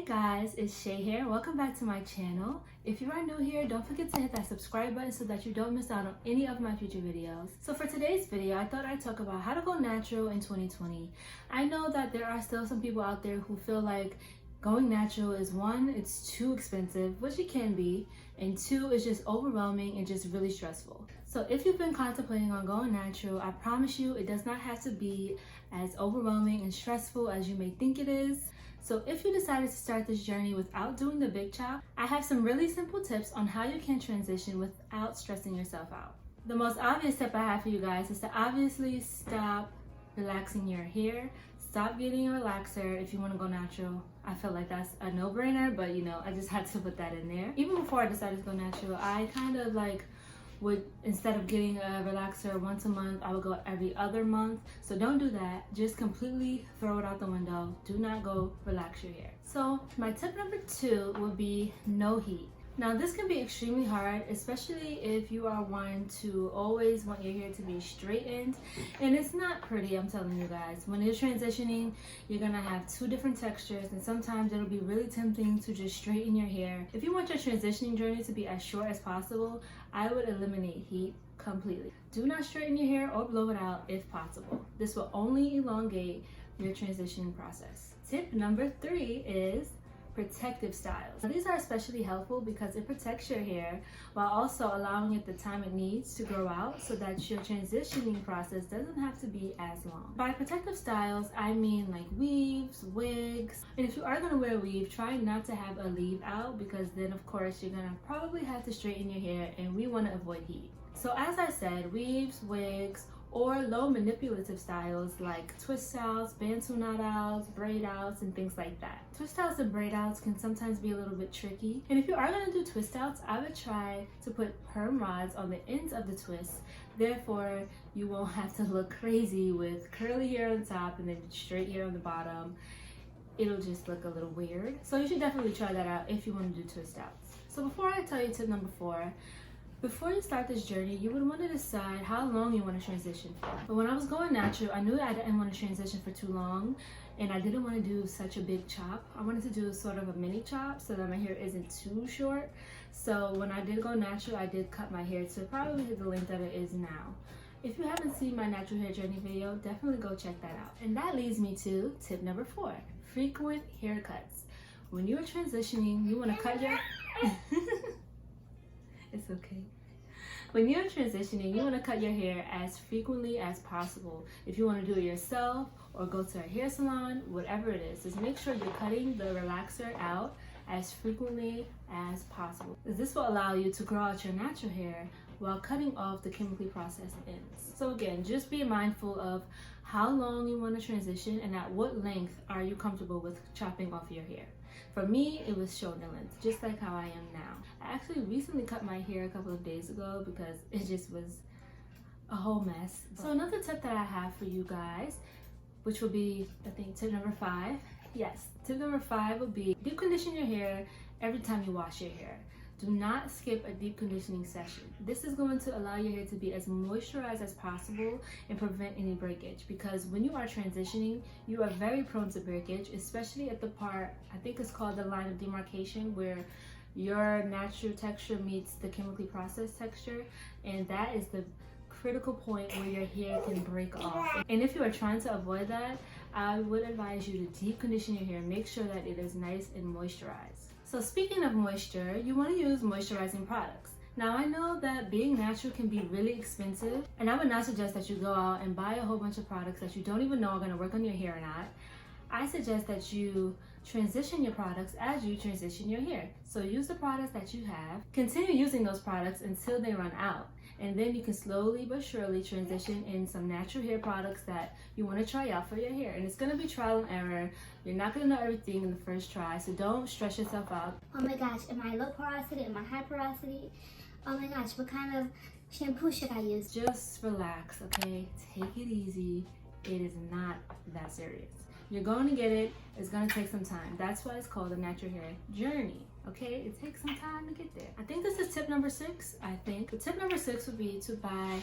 Hey guys, it's Shay here. Welcome back to my channel. If you are new here, don't forget to hit that subscribe button so that you don't miss out on any of my future videos. So for today's video, I thought I'd talk about how to go natural in 2020. I know that there are still some people out there who feel like going natural is one, it's too expensive, which it can be, and two, it's just overwhelming and just really stressful. So if you've been contemplating on going natural, I promise you it does not have to be as overwhelming and stressful as you may think it is. So if you decided to start this journey without doing the big chop, I have some really simple tips on how you can transition without stressing yourself out. The most obvious tip I have for you guys is to obviously stop relaxing your hair. Stop getting a relaxer if you want to go natural. I feel like that's a no-brainer, but you know, I just had to put that in there. Even before I decided to go natural, I kind of would, instead of getting a relaxer once a month, I would go every other month. So don't do that. Just completely throw it out the window. Do not go relax your hair. So my tip number 2 would be no heat. Now this can be extremely hard, especially if you are one to always want your hair to be straightened, and it's not pretty, I'm telling you guys. When you're transitioning, you're gonna have two different textures, and sometimes it'll be really tempting to just straighten your hair. If you want your transitioning journey to be as short as possible, I would eliminate heat completely. Do not straighten your hair or blow it out if possible. This will only elongate your transitioning process. Tip number 3 is protective styles. Now, these are especially helpful because it protects your hair while also allowing it the time it needs to grow out so that your transitioning process doesn't have to be as long. By protective styles, I mean like weaves, wigs, and if you are going to wear a weave, try not to have a leave out because then of course you're going to probably have to straighten your hair, and we want to avoid heat. So as I said, weaves, wigs, or low manipulative styles like twist outs, bantu knot outs, braid outs, and things like that. Twist outs and braid outs can sometimes be a little bit tricky. And if you are going to do twist outs, I would try to put perm rods on the ends of the twists. Therefore, you won't have to look crazy with curly hair on the top and then straight hair on the bottom. It'll just look a little weird. So you should definitely try that out if you want to do twist outs. So before I tell you tip number 4, before you start this journey, you would want to decide how long you want to transition for. But when I was going natural, I knew I didn't want to transition for too long, and I didn't want to do such a big chop. I wanted to do sort of a mini chop so that my hair isn't too short. So when I did go natural, I did cut my hair to probably the length that it is now. If you haven't seen my natural hair journey video, definitely go check that out. And that leads me to tip number 4, frequent haircuts. When you are transitioning, you want to cut your... It's okay. When you're transitioning, you want to cut your hair as frequently as possible. If you want to do it yourself or go to a hair salon, whatever it is, just make sure you're cutting the relaxer out as frequently as possible. This will allow you to grow out your natural hair while cutting off the chemically processed ends. So again, just be mindful of how long you want to transition and at what length are you comfortable with chopping off your hair. For me, it was shoulder length, just like how I am now. I actually recently cut my hair a couple of days ago because it just was a whole mess. So another tip that I have for you guys, which will be, I think, tip number 5. Yes, tip number 5 would be deep condition your hair every time you wash your hair. Do not skip a deep conditioning session. This is going to allow your hair to be as moisturized as possible and prevent any breakage, because when you are transitioning, you are very prone to breakage, especially at the part, I think it's called the line of demarcation, where your natural texture meets the chemically processed texture, and that is the critical point where your hair can break off. And if you are trying to avoid that, I would advise you to deep condition your hair. Make sure that it is nice and moisturized. So speaking of moisture, you want to use moisturizing products. Now I know that being natural can be really expensive, and I would not suggest that you go out and buy a whole bunch of products that you don't even know are going to work on your hair or not. I suggest that you transition your products as you transition your hair. So use the products that you have, continue using those products until they run out, and then you can slowly but surely transition in some natural hair products that you want to try out for your hair. And it's going to be trial and error. You're not going to know everything in the first try, so don't stress yourself out. Oh my gosh, am I low porosity? Am I high porosity? Oh my gosh, what kind of shampoo should I use? Just relax, okay? Take it easy. It is not that serious. You're going to get it. It's going to take some time. That's why it's called a natural hair journey. Okay, it takes some time to get there. I think this is tip number 6. I think the tip number 6 would be to buy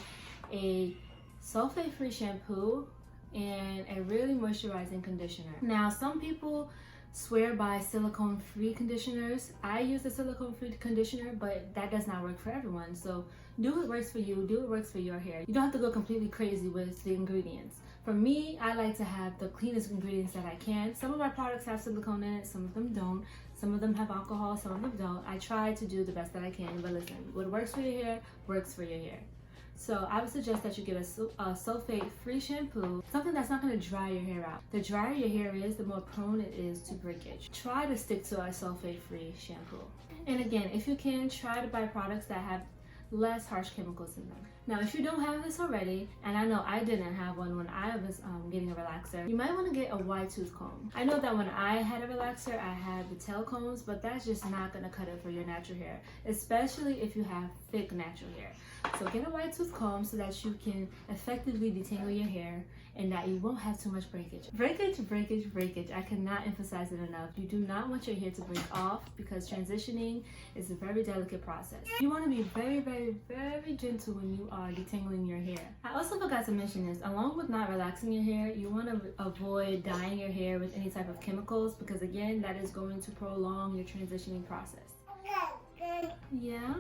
a sulfate-free shampoo and a really moisturizing conditioner. Now, some people swear by silicone-free conditioners. I use the silicone-free conditioner, but that does not work for everyone. So do what works for you, do what works for your hair. You don't have to go completely crazy with the ingredients. For me, I like to have the cleanest ingredients that I can. Some of my products have silicone in it, some of them don't. Some of them have alcohol, some of them don't. I try to do the best that I can, but listen, what works for your hair, works for your hair. So I would suggest that you get a sulfate-free shampoo, something that's not going to dry your hair out. The drier your hair is, the more prone it is to breakage. Try to stick to a sulfate-free shampoo. And again, if you can, try to buy products that have less harsh chemicals in them. Now, if you don't have this already, and I know I didn't have one when I was getting a relaxer, you might want to get a wide tooth comb. I know that when I had a relaxer, I had the tail combs, but that's just not going to cut it for your natural hair, especially if you have thick natural hair. So get a wide tooth comb so that you can effectively detangle your hair and that you won't have too much breakage. Breakage. I cannot emphasize it enough. You do not want your hair to break off because transitioning is a very delicate process. You want to be very gentle when you are detangling your hair. I also forgot to mention this. Along with not relaxing your hair, you want to avoid dyeing your hair with any type of chemicals because again, that is going to prolong your transitioning process. Yeah?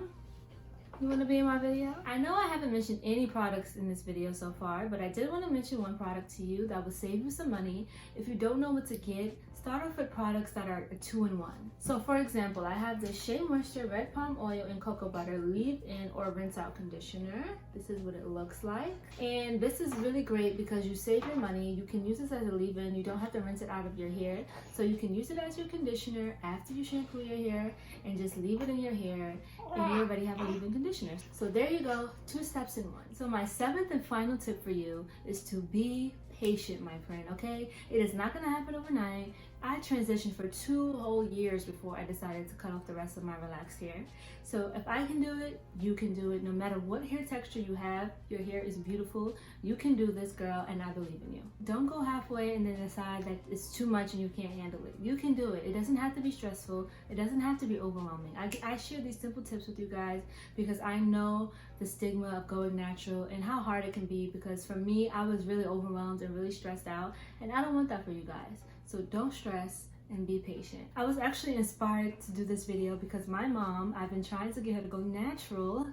You want to be in my video? I know I haven't mentioned any products in this video so far, but I did want to mention one product to you that will save you some money. If you don't know what to get, start off with products that are a 2-in-1. So for example, I have the Shea Moisture Red Palm Oil and Cocoa Butter Leave-In or Rinse Out Conditioner. This is what it looks like. And this is really great because you save your money. You can use this as a leave-in. You don't have to rinse it out of your hair. So you can use it as your conditioner after you shampoo your hair and just leave it in your hair and you already have a leave-in conditioner. So there you go, 2 steps in 1. So my 7th and final tip for you is to be patient, my friend, okay? It is not gonna happen overnight. I transitioned for 2 whole years before I decided to cut off the rest of my relaxed hair. So if I can do it, you can do it. No matter what hair texture you have, your hair is beautiful. You can do this, girl, and I believe in you. Don't go halfway and then decide that it's too much and you can't handle it. You can do it. It doesn't have to be stressful. It doesn't have to be overwhelming. I share these simple tips with you guys because I know the stigma of going natural and how hard it can be because for me, I was really overwhelmed and really stressed out, and I don't want that for you guys. So don't stress and be patient. I was actually inspired to do this video because my mom, I've been trying to get her to go natural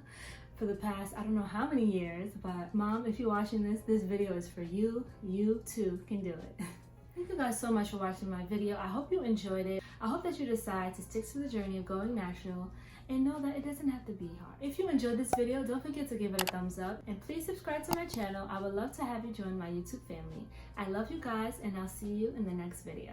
for the past, I don't know how many years, but Mom, if you're watching this video is for you. You too can do it. Thank you guys so much for watching my video. I hope you enjoyed it. I hope that you decide to stick to the journey of going natural and know that it doesn't have to be hard. If you enjoyed this video, don't forget to give it a thumbs up and please subscribe to my channel. I would love to have you join my YouTube family. I love you guys and I'll see you in the next video.